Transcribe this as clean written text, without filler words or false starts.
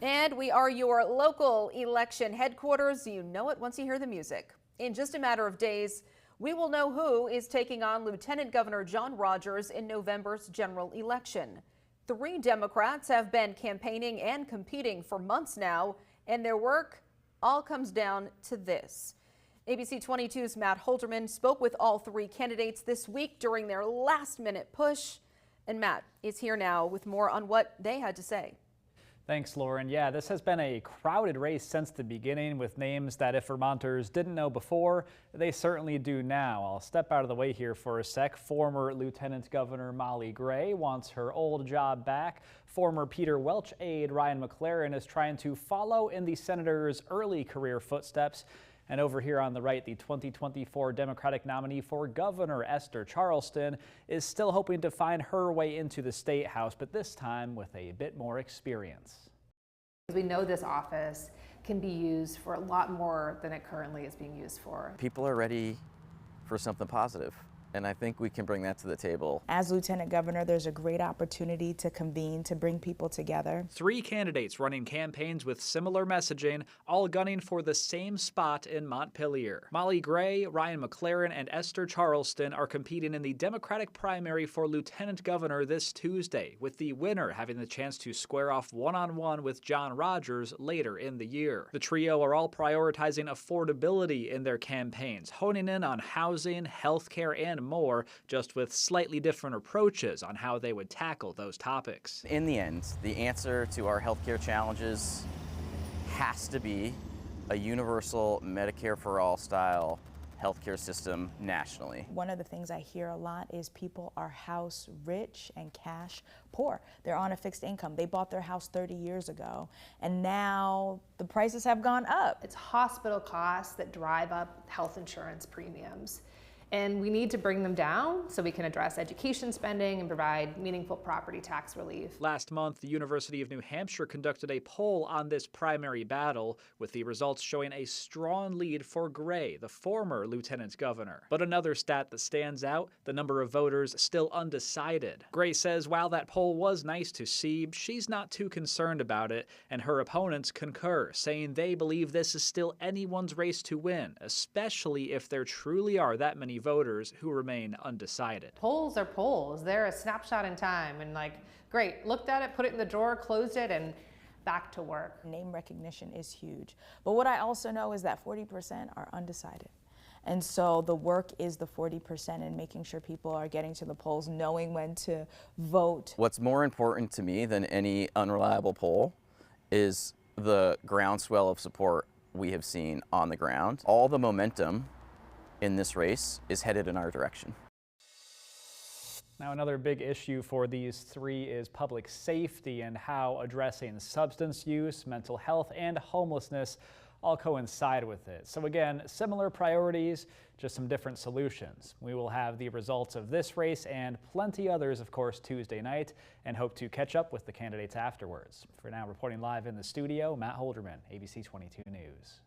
And we are your local election headquarters. You know it once you hear the music. In just a matter of days, we will know who is taking on Lieutenant Governor John Rogers in November's general election. 3 Democrats have been campaigning and competing for months now, and their work all comes down to this. ABC 22's Matt Holderman spoke with all 3 candidates this week during their last-minute push. And Matt is here now with more on what they had to say. Thanks, Lauren. Yeah, this has been a crowded race since the beginning, with names that if Vermonters didn't know before, they certainly do now. I'll step out of the way here for a sec. Former Lieutenant Governor Molly Gray wants her old job back. Former Peter Welch aide Ryan McLaren is trying to follow in the senator's early career footsteps. And over here on the right, the 2024 Democratic nominee for governor, Esther Charleston, is still hoping to find her way into the state house, but this time with a bit more experience. We know this office can be used for a lot more than it currently is being used for. People are ready for something positive, and I think we can bring that to the table. As Lieutenant Governor, there's a great opportunity to convene, to bring people together. 3 candidates running campaigns with similar messaging, all gunning for the same spot in Montpelier. Molly Gray, Ryan McLaren, and Esther Charleston are competing in the Democratic primary for Lieutenant Governor this Tuesday, with the winner having the chance to square off one-on-one with John Rogers later in the year. The trio are all prioritizing affordability in their campaigns, honing in on housing, healthcare, and more, just with slightly different approaches on how they would tackle those topics. In the end, the answer to our healthcare challenges has to be a universal Medicare for all style healthcare system nationally. One of the things I hear a lot is people are house rich and cash poor. They're on a fixed income. They bought their house 30 years ago, and now the prices have gone up. It's hospital costs that drive up health insurance premiums. And we need to bring them down so we can address education spending and provide meaningful property tax relief. Last month, the University of New Hampshire conducted a poll on this primary battle, with the results showing a strong lead for Gray, the former lieutenant governor. But another stat that stands out, the number of voters still undecided. Gray says while that poll was nice to see, she's not too concerned about it, and her opponents concur, saying they believe this is still anyone's race to win, especially if there truly are that many voters who remain undecided. Polls are polls. They're a snapshot in time, and great, looked at it, put it in the drawer, closed it, and back to work. Name recognition is huge. But what I also know is that 40% are undecided. And so the work is the 40% and making sure people are getting to the polls, knowing when to vote. What's more important to me than any unreliable poll is the groundswell of support we have seen on the ground. All the momentum in this race is headed in our direction. Now, another big issue for these 3 is public safety and how addressing substance use, mental health, and homelessness all coincide with it. So again, similar priorities, just some different solutions. We will have the results of this race and plenty others, of course, Tuesday night, and hope to catch up with the candidates afterwards. For now, reporting live in the studio, Matt Holderman, ABC 22 News.